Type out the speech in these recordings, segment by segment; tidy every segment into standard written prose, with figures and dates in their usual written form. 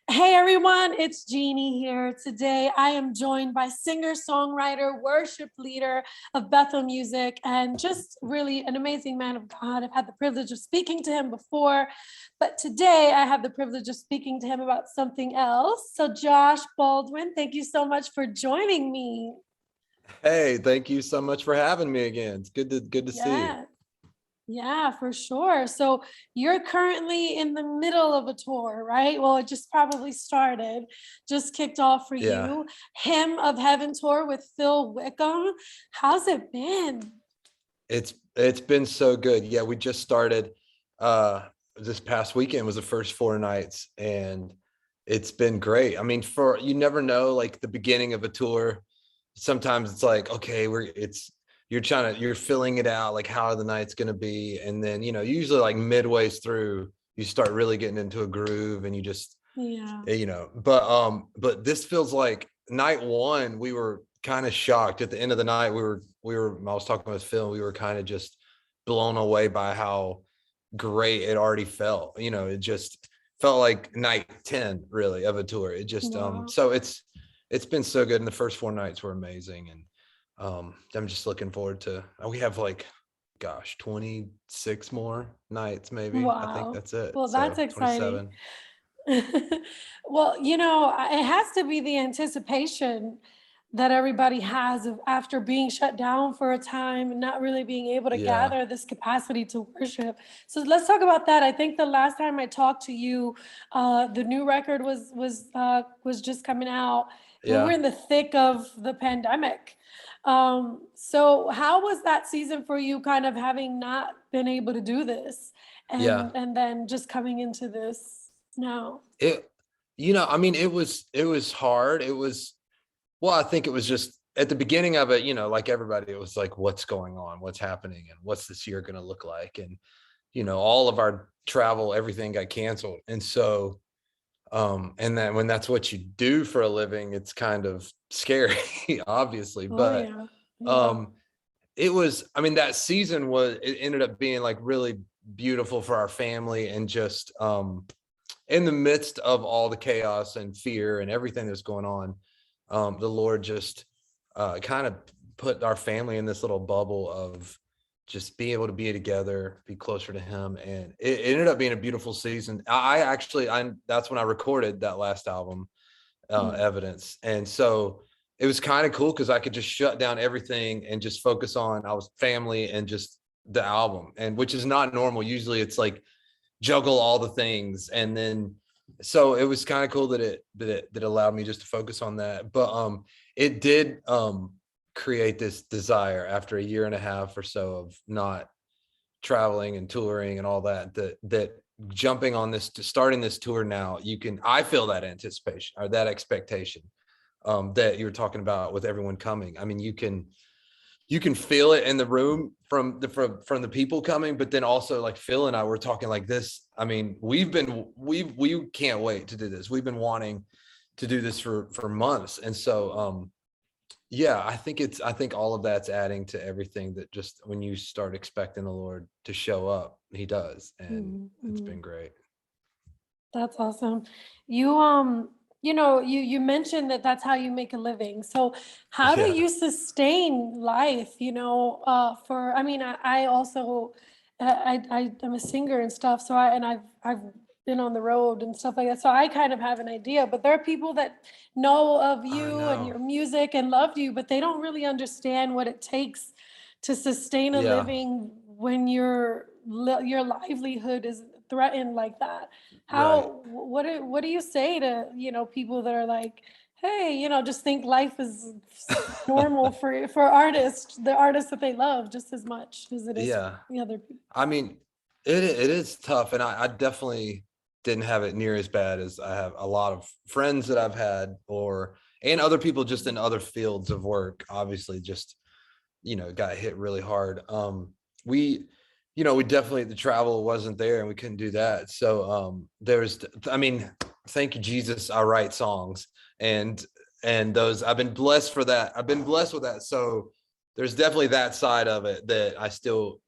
Hey everyone, it's Jeannie here. Today I am joined by singer-songwriter, worship leader of Bethel Music, and just really an amazing man of God. I've had the privilege of speaking to him before, but today I have the privilege of speaking to him about something else. So Josh Baldwin, thank you so much for joining me. Hey, thank you so much for having me again. It's good to see you. Yeah. Yeah, for sure. So you're currently in the middle of a tour, right? Well, it just probably started, just kicked off for Yeah, you. Hymn of Heaven tour with Phil Wickham. How's it been? it's been so good. Yeah, we just started this past weekend was the first 4 nights, and it's been great. I mean, for you never know, like the beginning of a tour, sometimes it's like, okay, you're filling it out, like how are the nights gonna be? And then, usually like midways through, you start really getting into a groove and you just Yeah. but this feels like night one. We were kind of shocked at the end of the night. I was talking with Phil, we were kind of just blown away by how great it already felt. It just felt like night 10 really of a tour. It just Wow. so it's been so good, and the first 4 nights were amazing. And I'm just looking forward to, we have like, gosh, 26 more nights maybe. I think Wow. that's it. Well, that's So exciting. 27. Well, it has to be the anticipation that everybody has of after being shut down for a time and not really being able to Yeah. gather this capacity to worship. So let's talk about that. I think the last time I talked to you, the new record was just coming out. We were Yeah. in the thick of the pandemic. So how was that season for you, kind of having not been able to do this, Yeah. and then just coming into this now? It, I mean, it was hard. Well, I think it was just at the beginning of it, like everybody, it was like, what's going on? What's happening? And what's this year going to look like? And, all of our travel, everything got canceled. And so, and then when that's what you do for a living, it's kind of scary, obviously. Oh But, yeah, yeah. um, I mean, that season it ended up being like really beautiful for our family, and just, in the midst of all the chaos and fear and everything that's going on, the Lord just kind of put our family in this little bubble of just being able to be together, be closer to Him, and it ended up being a beautiful season. I actually, that's when I recorded that last album, Mm. Evidence, and so it was kind of cool because I could just shut down everything and just focus on I was family and just the album, and which is not normal. Usually, it's like juggle all the things, and then so it was kind of cool that allowed me just to focus on that. But it did create this desire after a year and a half or so of not traveling and touring and all that jumping on this, to starting this tour now, I feel that anticipation or that expectation that you were talking about with everyone coming. I mean, you can feel it in the room from the people coming, but then also like Phil and I were talking like this. I mean, we can't wait to do this. We've been wanting to do this for months. And so yeah, I think all of that's adding to everything, that just when you start expecting the Lord to show up, He does. And Mhm, it's mhm. been great. That's awesome. You you mentioned that that's how you make a living. So how do Yeah. you sustain life, for I mean I also I am a singer and stuff, so I've been on the road and stuff like that. So I kind of have an idea, but there are people that know of I you and know. your music and loved you, but they don't really understand what it takes to sustain a Yeah. living when your livelihood is threatened like that. Right. What do you say to, people that are like, hey, just think life is normal for artists, the artists that they love just as much as it is for Yeah. the other people. I mean, it is tough, and I definitely didn't have it near as bad as I have a lot of friends that I've had, and other people just in other fields of work. Obviously, just got hit really hard. We, we definitely, the travel wasn't there, and we couldn't do that. So I mean, thank you, Jesus. I write songs, and those I've been blessed for that. I've been blessed with that. So there's definitely that side of it that I still,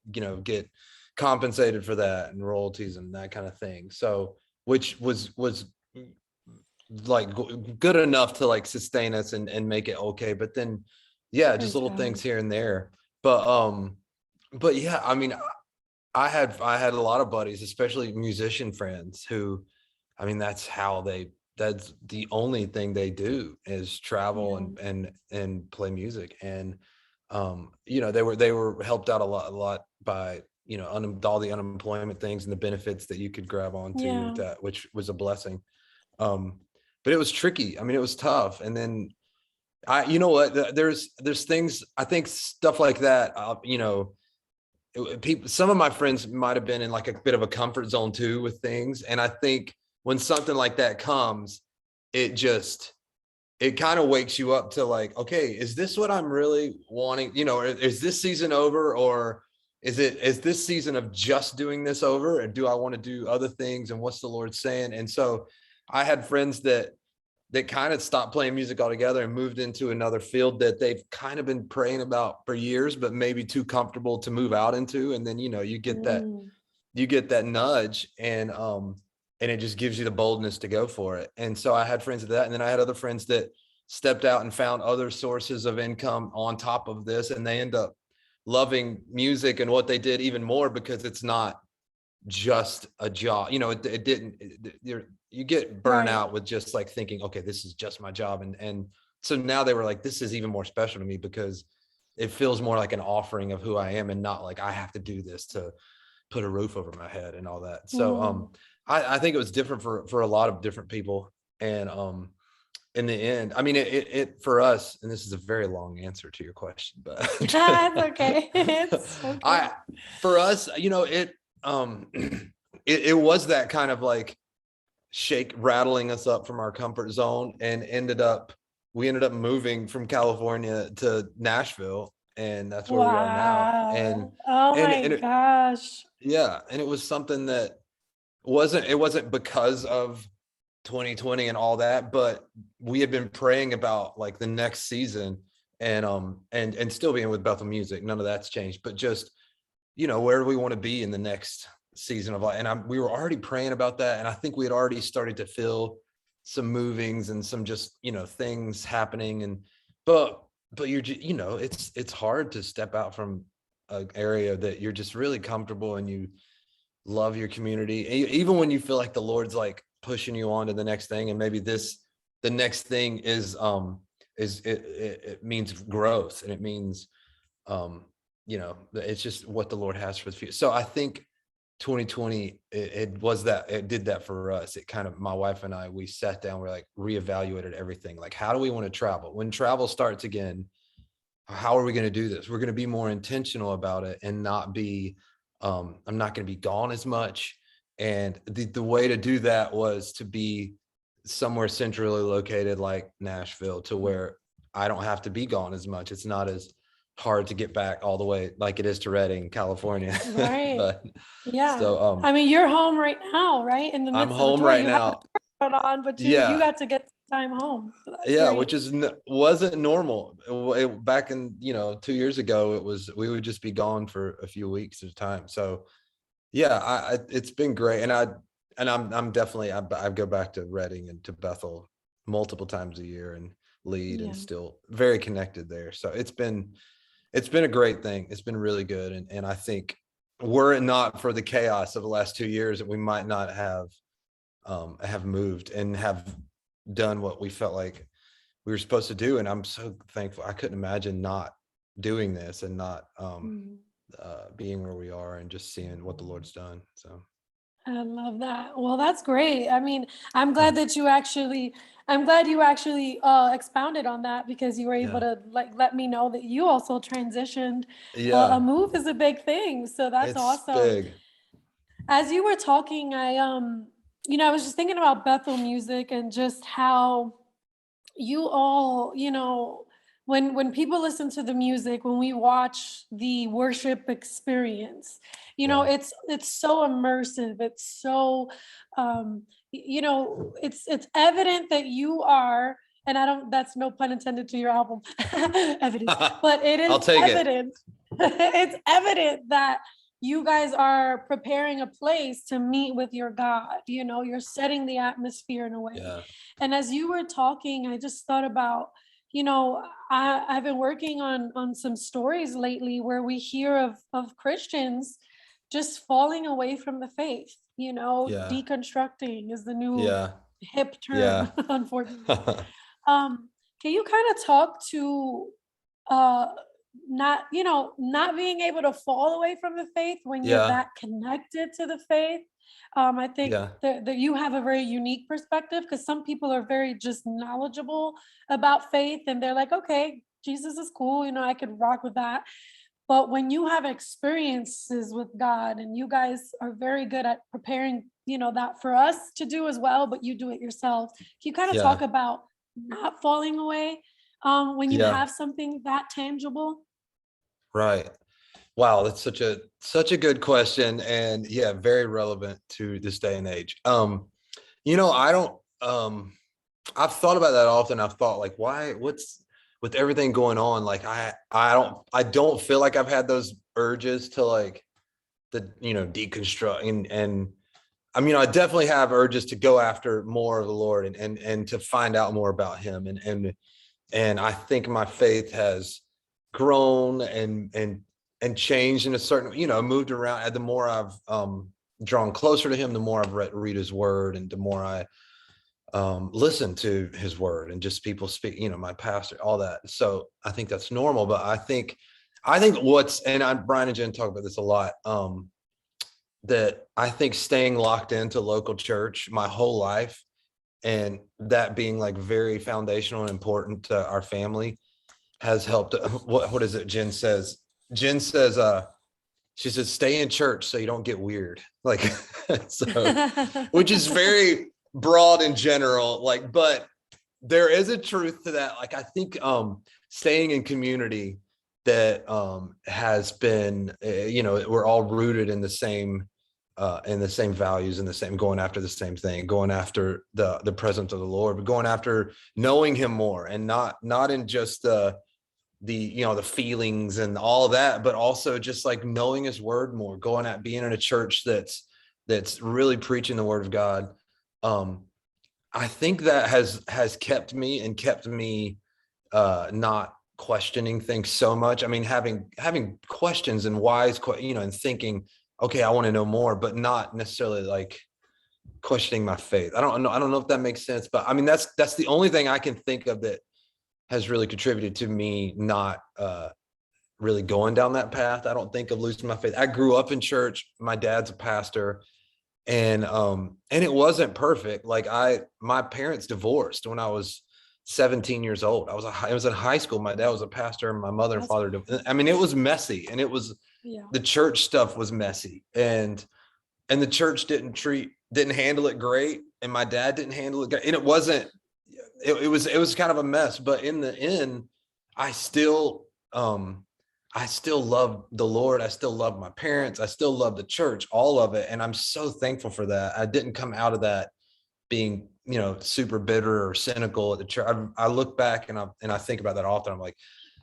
get compensated for that, and royalties and that kind of thing. So which was like good enough to like sustain us and make it okay. But then, yeah, just Praise little God. things here and there. But yeah, I mean, I had a lot of buddies, especially musician friends who, I mean, that's the only thing they do is travel Yeah. and play music. And they were helped out a lot by, all the unemployment things and the benefits that you could grab onto, Yeah. that which was a blessing. Um, but it was tricky. I mean, it was tough. And then you know what, there's things, I think stuff like that, people, some of my friends might have been in like a bit of a comfort zone too with things. And I think when something like that comes, it just, it kind of wakes you up to like, okay, is this what I'm really wanting? Is this season over, or is this season of just doing this over? And do I want to do other things? And what's the Lord saying? And so I had friends that kind of stopped playing music altogether and moved into another field that they've kind of been praying about for years, but maybe too comfortable to move out into. And then, you get that, Mm. nudge, and it just gives you the boldness to go for it. And so I had friends of that. And then I had other friends that stepped out and found other sources of income on top of this. And they end up loving music and what they did even more, because it's not just a job. It didn't, you get Right. burnout with just like thinking, okay, this is just my job. And so now they were like, this is even more special to me, because it feels more like an offering of who I am, and not like I have to do this to put a roof over my head and all that. So Mm. I think it was different for a lot of different people. And in the end, I mean, it for us, and this is a very long answer to your question, but It's okay. It's okay. I for us, it it was that kind of like rattling us up from our comfort zone, and we ended up moving from California to Nashville, and that's where we are now. And Wow. Oh and my and it, gosh. yeah, and it was something that it wasn't because of 2020 and all that, but we had been praying about like the next season, and still being with Bethel Music, none of that's changed, but just, where do we want to be in the next season of life? And we were already praying about that. And I think we had already started to feel some movings and some just, things happening. But it's hard to step out from an area that you're just really comfortable and you love your community. Even when you feel like the Lord's like pushing you on to the next thing, and maybe the next thing it means growth, and it means, it's just what the Lord has for the future. So I think 2020, it did that for us. It kind of, my wife and I, we sat down, we're like reevaluated everything. Like, how do we want to travel? When travel starts again, how are we going to do this? We're going to be more intentional about it, and not be, I'm not going to be gone as much. And the way to do that was to be somewhere centrally located like Nashville, to where I don't have to be gone as much. It's not as hard to get back all the way like it is to Redding, California. Right. But Yeah. so I mean, you're home right now, right? In the I'm midst of a home tour. right You have a now. tour going on, but you Yeah. got to get time home. So that's Yeah, great. which wasn't normal. Back in, 2 years ago, we would just be gone for a few weeks at a time. So yeah, it's been great. I'm definitely, I go back to Reading and to Bethel multiple times a year and lead, and Yeah. still very connected there. So it's been a great thing. It's been really good. And I think, were it not for the chaos of the last 2 years, that we might not have moved and have done what we felt like we were supposed to do. And I'm so thankful. I couldn't imagine not doing this, and not Mhm. being where we are, and just seeing what the Lord's done. So I love that. Well, that's great. I mean, I'm yeah, glad that I'm glad you actually expounded on that, because you were able yeah, to like let me know that you also transitioned. A yeah, move is a big thing, so that's it's awesome. big. As you were talking, I was just thinking about Bethel Music and just how you all, when people listen to the music, when we watch the worship experience, Yeah. it's so immersive. It's so, it's evident that you are, and I don't, that's no pun intended to your album, evidence, but it is I'll take it. evident. It's evident that you guys are preparing a place to meet with your God. You know, you're setting the atmosphere in a way. Yeah. And as you were talking, I just thought about, you know, I've been working on some stories lately where we hear of Christians just falling away from the faith, you know, Yeah. deconstructing is the new Yeah. hip term, Yeah. unfortunately. Um, can you kind of talk to uh not, you know, not being able to fall away from the faith when you're Yeah. that connected to the faith? I think Yeah. that you have a very unique perspective, because some people are very just knowledgeable about faith and they're like, okay, Jesus is cool, you know, I could rock with that. But when you have experiences with God and you guys are very good at preparing, you know, that for us to do as well, but you do it yourself. Can you kind of talk Yeah. about not falling away when you Yeah. have something that tangible? Right. Wow, that's such a good question, and yeah, very relevant to this day and age. I don't I've thought about that often. I've thought like, what's with everything going on? Like I don't feel like I've had those urges to like deconstruct and I mean, I definitely have urges to go after more of the Lord and to find out more about him. And I think my faith has grown and changed in a certain, moved around. And the more I've drawn closer to him, the more I've read his word, and the more I listen to his word and just people speak, my pastor, all that. So I think that's normal. But I think Brian and Jen talk about this a lot. That I think staying locked into local church my whole life, and that being like very foundational and important to our family, has helped. What is it Jen says she says, stay in church so you don't get weird, like so, which is very broad and general, like, but there is a truth to that. Like I think staying in community that has been we're all rooted in the same values, and the same, going after the same thing, going after the presence of the Lord, but going after knowing him more, and not in just the feelings and all of that, but also just like knowing his word more, going at being in a church that's really preaching the word of God. I think that has kept me not questioning things so much. I mean, having questions and and thinking, okay, I want to know more, but not necessarily like questioning my faith. I don't know if that makes sense, but I mean, that's the only thing I can think of that has really contributed to me not really going down that path. I don't think of losing my faith. I grew up in church. My dad's a pastor, and it wasn't perfect. Like my parents divorced when I was 17 years old. I was in high school. My dad was a pastor, and my mother and That's father I mean, it was messy, and yeah. the church stuff was messy, and the church didn't handle it great, and my dad didn't handle it great, and it was kind of a mess. But in the end, I still I still love the Lord. I still love my parents. I still love the church, all of it. And I'm so thankful for that. I didn't come out of that being, super bitter or cynical at the church. I look back and I think about that often. I'm like,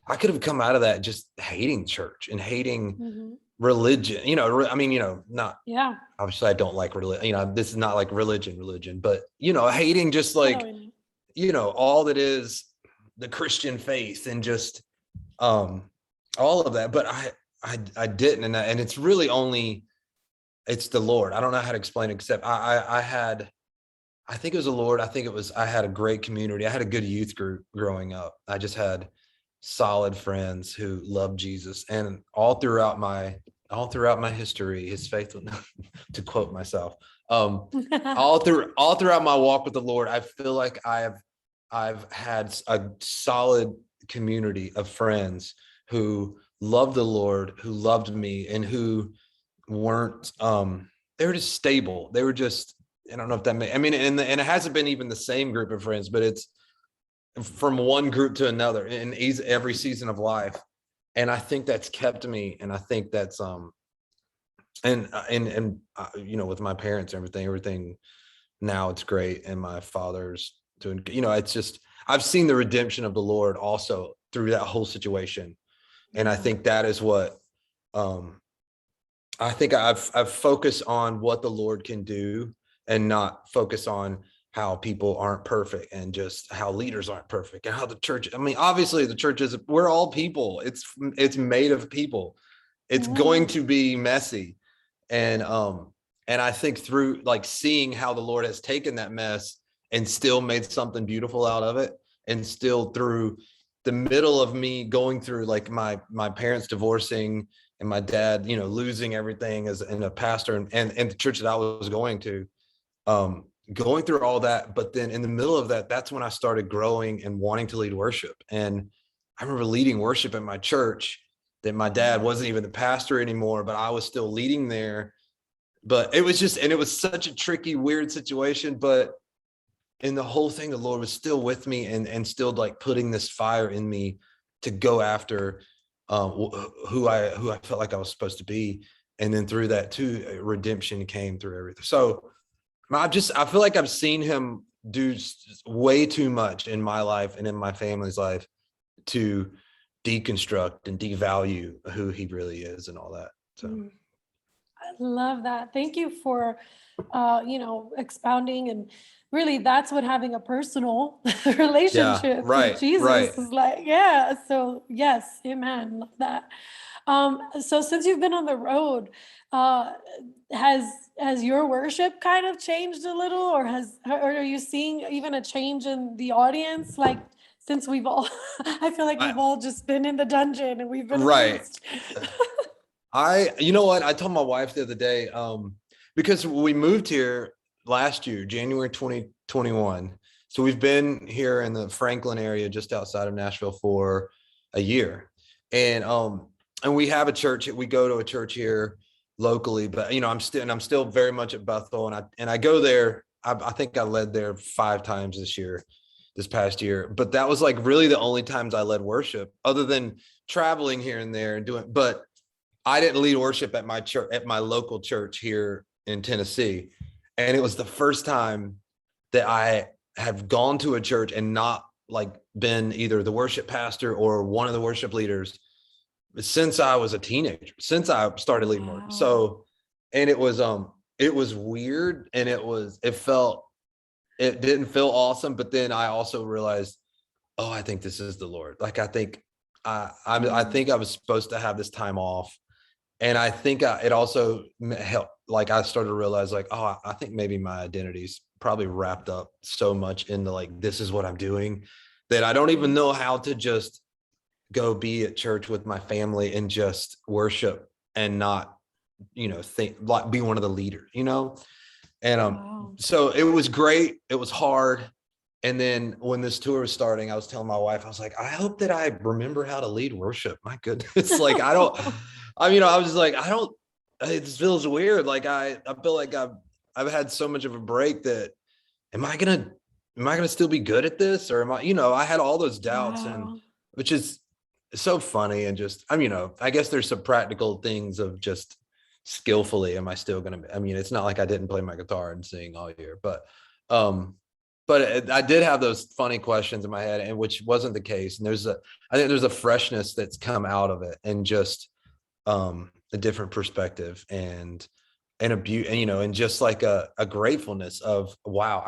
I could have come out of that just hating church and hating Hmm. religion. I mean, not, Yeah. obviously I don't like religion. This is not like religion, but, hating just I know like, what you mean. all that is the Christian faith, and just all of that. But I didn't, and it's really only, it's the Lord. I don't know how to explain it, except I think it was the Lord. I had a great community. I had a good youth group growing up. I just had solid friends who loved Jesus, and all throughout my history, his faithfulness, to quote myself, all throughout my walk with the Lord, I feel like I've had a solid community of friends who loved the Lord, who loved me, and who weren't they were just stable. They were just, I don't know if that may, I mean, and it hasn't been even the same group of friends, but it's from one group to another in every season of life. And I think that's kept me, and I think that's with my parents, everything now, it's great, and my father's doing, it's just, I've seen the redemption of the Lord also through that whole situation. And I Yeah. think that is what um I think I've focused on what the Lord can do and not focus on how people aren't perfect and just how leaders aren't perfect and how the church, I mean, obviously the church is, we're all people. It's made of people. It's going Mm, to be messy. And I think through like seeing how the Lord has taken that mess and still made something beautiful out of it, and still through the middle of me going through like my parents divorcing and my dad, losing everything as in a pastor and the church that I was going through all that. But then in the middle of that, that's when I started growing and wanting to lead worship. And I remember leading worship at my church that my dad wasn't even the pastor anymore, but I was still leading there. But it was just, and it was such a tricky, weird situation. But in the whole thing, the Lord was still with me and still like putting this fire in me to go after who I felt like I was supposed to be. And then through that too, redemption came through everything. So I feel like I've seen him do way too much in my life and in my family's life to deconstruct and devalue who he really is and all that. So mm. I love that. Thank you for, expounding, and really that's what having a personal yeah, relationship with right, Jesus right. is like. Yeah. So yes, amen. Love that. So since you've been on the road, uh, has has your worship kind of changed a little, or are you seeing even a change in the audience? Like, since we've all, I feel like I, we've all just been in the dungeon and we've been right. amazed. You know what? I told my wife the other day, because we moved here last year, January 2021. So we've been here in the Franklin area, just outside of Nashville, for a year. And we have a church. We go to a church here locally, but I'm still very much at Bethel, and I go there. I think I led there 5 times this past year, but that was like really the only times I led worship, other than traveling here and there and doing. But I didn't lead worship at my church, at my local church here in Tennessee. And it was the first time that I have gone to a church and not like been either the worship pastor or one of the worship leaders since I was a teenager, since I started leading worship. Wow. So, and it was weird, and it didn't feel awesome. But then I also realized, oh, I think this is the Lord. Like, I Mm. think I was supposed to have this time off. And I think it also helped. Like, I started to realize, like, oh, I think maybe my identity's probably wrapped up so much into like, this is what I'm doing, that I don't even know how to just go be at church with my family and just worship and not, think like be one of the leaders, And Wow. so it was great. It was hard. And then when this tour was starting, I was telling my wife, I was like, I hope that I remember how to lead worship. My goodness. Like, I was just like, it feels weird. Like, I feel like I've had so much of a break that am I gonna still be good at this? Or I had all those doubts, and Wow. which is so funny. And just, I guess there's some practical things of just skillfully, am I still gonna, it's not like I didn't play my guitar and sing all year, um, I did have those funny questions in my head, and which wasn't the case. And I think there's a freshness that's come out of it, and just a different perspective, and a beauty, and just like a gratefulness of, wow,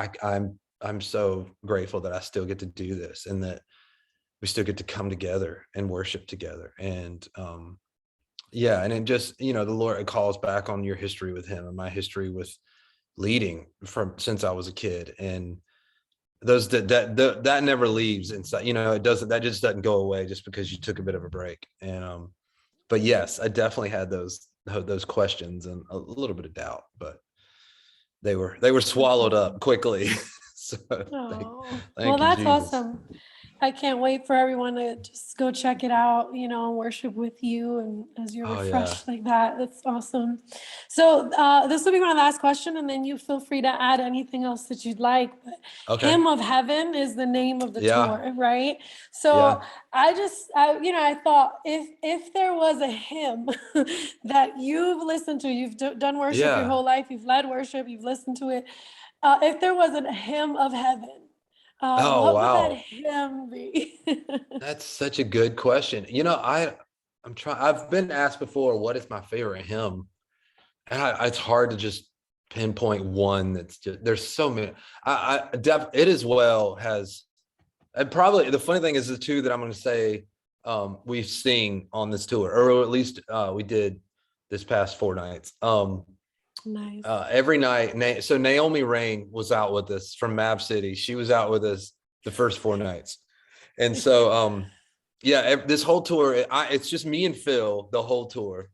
I'm so grateful that I still get to do this, and that we still get to come together and worship together. And yeah, and it just, the Lord, it calls back on your history with him and my history with leading from since I was a kid. And those that never leaves inside, that just doesn't go away just because you took a bit of a break. And but yes, I definitely had those questions and a little bit of doubt, but they were That's swallowed up awesome. quickly. So Oh, well, thank you, that's Jesus. awesome. I can't wait for everyone to just go check it out, and worship with you, and as you're Oh yeah. refreshed like that. That's awesome. So this will be my last question, and then you feel free to add anything else that you'd like. But Okay. Hymn of Heaven is the name of the Yeah. tour, right? So Yeah. I thought, if there was a hymn that you've listened to, you've done worship your Yeah. whole life, you've led worship, you've listened to it. If there was a hymn of heaven, Oh what would that wow. hymn be? That's such a good question. I've been asked before, what is my favorite hymn? It's hard to just pinpoint one. That's just, there's so many. It as well has, and probably the funny thing is the two that I'm going to say we've seen on this tour, or at least we did this past 4 nights. Nice. Every night. So Naomi Rain was out with us from Mab City. She was out with us the first 4 nights. And so, yeah, this whole tour, it's just me and Phil the whole tour.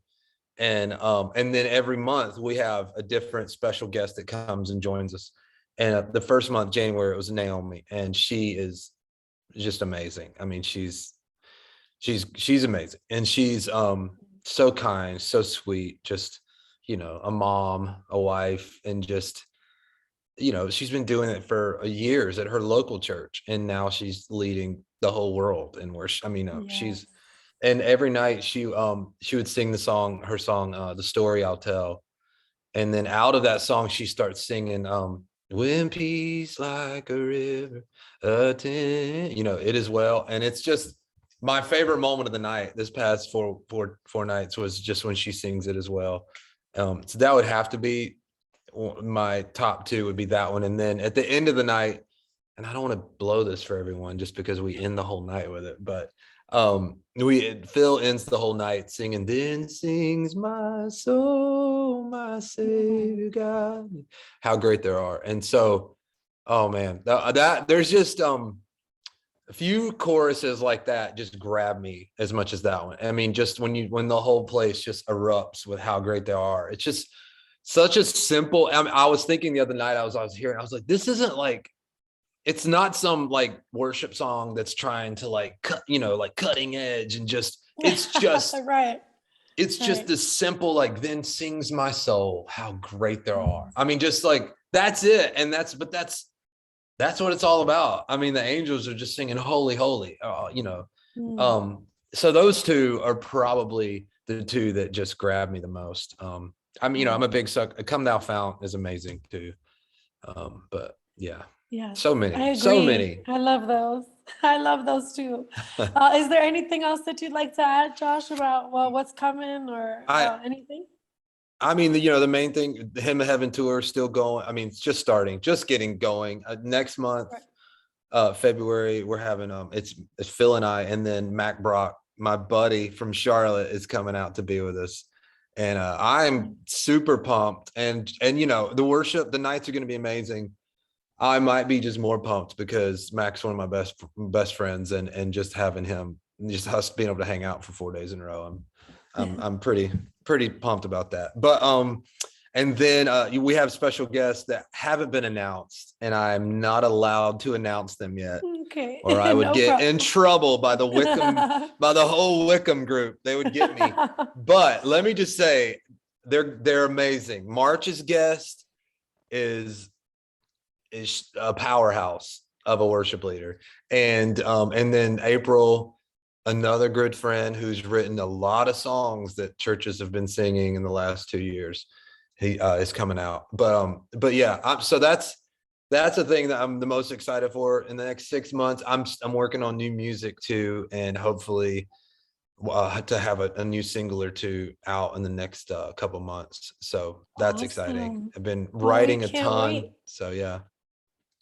And then every month we have a different special guest that comes and joins us. And the first month, January, it was Naomi, and she is just amazing. I mean, she's amazing, and she's so kind, so sweet, just, a mom, a wife, and just, she's been doing it for years at her local church, and now she's leading the whole world. And she's, and every night she would sing her song, The Story I'll Tell. And then out of that song, she starts singing, when peace like a river, it as well. And it's just my favorite moment of the night. This past four nights was just when she sings it as well. So that would have to be my top two, would be that one. And then at the end of the night, and I don't want to blow this for everyone just because we end the whole night with it, but Phil ends the whole night singing, then sings my soul, my Savior God, how great there are. And so, oh man, that there's just a few choruses like that just grab me as much as that one. I mean, just when the whole place just erupts with how great they are. It's just such a simple. I was thinking the other night, I was hearing, I was like, this isn't like, it's not some like worship song that's trying to like cut, like cutting edge, and just, it's just right. It's just this simple, like, then sings my soul, how great there are. I mean, just like, that's it. And that's what it's all about. I mean, the angels are just singing holy, holy, so those two are probably the two that just grab me the most. I'm a big sucker. Come Thou Fount is amazing too. But yeah. Yeah, So many, I agree. so many. I love those. I love those too. Is there anything else that you'd like to add, Josh, about what's coming or anything? I mean, the main thing, the Hymn of Heaven tour is still going. I mean, it's just starting, just getting going. Next month, February, we're having it's Phil and I, and then Mac Brock, my buddy from Charlotte, is coming out to be with us. And I'm super pumped. And the worship, the nights are going to be amazing. I might be just more pumped because Mac's one of my best friends, and just having him, just us being able to hang out for 4 days in a row. I'm pretty pumped about that. But and then we have special guests that haven't been announced, and I'm not allowed to announce them yet. Okay. Or I would get in trouble by the whole Wickham group. They would get me. But let me just say, they're amazing. March's guest is a powerhouse of a worship leader. And then April, another good friend who's written a lot of songs that churches have been singing in the last 2 years, he is coming out. But yeah, so that's the thing that I'm the most excited for in the next 6 months. I'm working on new music too, and hopefully to have a new single or two out in the next couple months. So that's exciting. I've been writing a ton. So yeah.